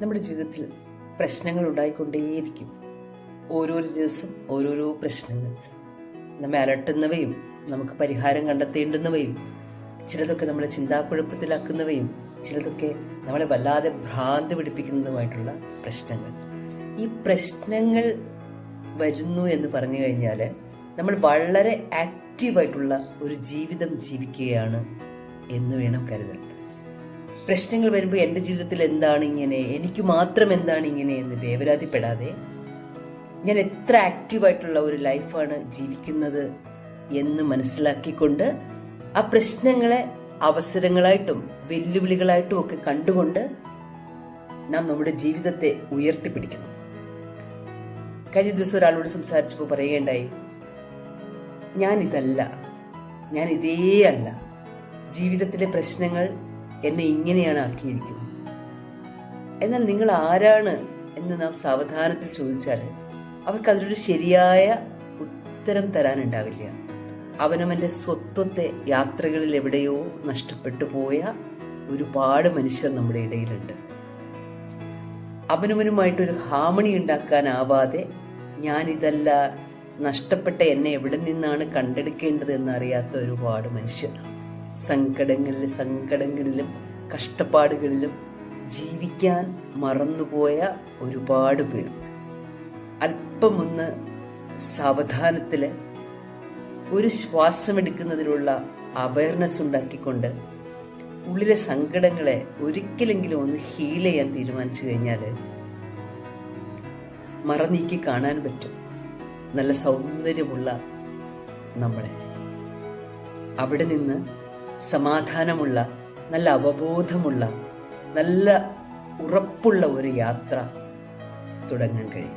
നമ്മുടെ ജീവിതത്തിൽ പ്രശ്നങ്ങൾ ഉണ്ടായിക്കൊണ്ടേയിരിക്കും. ഓരോരോ ദിവസം ഓരോരോ പ്രശ്നങ്ങൾ നമ്മെ അലട്ടുന്നവയും നമുക്ക് പരിഹാരം കണ്ടെത്തേണ്ടുന്നവയും, ചിലതൊക്കെ നമ്മളെ ചിന്താക്കുഴപ്പത്തിലാക്കുന്നവയും, ചിലതൊക്കെ നമ്മളെ വല്ലാതെ ഭ്രാന്ത് പിടിപ്പിക്കുന്നതുമായിട്ടുള്ള പ്രശ്നങ്ങൾ. ഈ പ്രശ്നങ്ങൾ വരുന്നു എന്ന് പറഞ്ഞു കഴിഞ്ഞാൽ നമ്മൾ വളരെ ആക്റ്റീവായിട്ടുള്ള ഒരു ജീവിതം ജീവിക്കുകയാണ് എന്ന് വേണം കരുതാൻ. പ്രശ്നങ്ങൾ വരുമ്പോൾ എൻ്റെ ജീവിതത്തിൽ എന്താണ് ഇങ്ങനെ, എനിക്ക് മാത്രം എന്താണ് ഇങ്ങനെ എന്ന് വേവലാതിപ്പെടാതെ ഞാൻ എത്ര ആക്റ്റീവായിട്ടുള്ള ഒരു ലൈഫാണ് ജീവിക്കുന്നത് എന്ന് മനസ്സിലാക്കിക്കൊണ്ട് ആ പ്രശ്നങ്ങളെ അവസരങ്ങളായിട്ടും വെല്ലുവിളികളായിട്ടും ഒക്കെ കണ്ടുകൊണ്ട് നാം നമ്മുടെ ജീവിതത്തെ ഉയർത്തിപ്പിടിക്കണം. കഴിഞ്ഞ ദിവസം ഒരാളോട് സംസാരിച്ചപ്പോൾ പറയുകയുണ്ടായി, ഞാൻ ഇതേ അല്ല, ജീവിതത്തിലെ പ്രശ്നങ്ങൾ എന്നെ ഇങ്ങനെയാണ് ആക്കിയിരിക്കുന്നത്. എന്നാൽ നിങ്ങൾ ആരാണ് എന്ന് നാം സാവധാനത്തിൽ ചോദിച്ചാൽ അവർക്ക് അതിലൊരു ശരിയായ ഉത്തരം തരാനുണ്ടാവില്ല. അവനവൻ്റെ സ്വത്വത്തെ യാത്രകളിൽ എവിടെയോ നഷ്ടപ്പെട്ടു പോയ ഒരുപാട് മനുഷ്യർ നമ്മുടെ ഇടയിലുണ്ട്. അവനവനുമായിട്ടൊരു ഹാർമണി ഉണ്ടാക്കാനാവാതെ ഞാനിതല്ല, നഷ്ടപ്പെട്ട എന്നെ എവിടെ നിന്നാണ് കണ്ടെടുക്കേണ്ടത് എന്നറിയാത്ത ഒരുപാട് മനുഷ്യർ സങ്കടങ്ങളിലും കഷ്ടപ്പാടുകളിലും ജീവിക്കാൻ മറന്നുപോയ ഒരുപാട് പേർ. അല്പമൊന്ന് സാവധാനത്തിൽ ഒരു ശ്വാസമെടുക്കുന്നതിലുള്ള അവയർനെസ് ഉണ്ടാക്കിക്കൊണ്ട് ഉള്ളിലെ സങ്കടങ്ങളെ ഒരിക്കലെങ്കിലും ഒന്ന് ഹീൽ ചെയ്യാൻ തീരുമാനിച്ചു കഴിഞ്ഞാൽ മറനീക്കി കാണാൻ പറ്റും നല്ല സൗന്ദര്യമുള്ള നമ്മളെ. അവിടെ നിന്ന് സമാധാനമുള്ള, നല്ല അവബോധമുള്ള, നല്ല ഉറപ്പുള്ള ഒരു യാത്ര തുടങ്ങാൻ കഴിയും.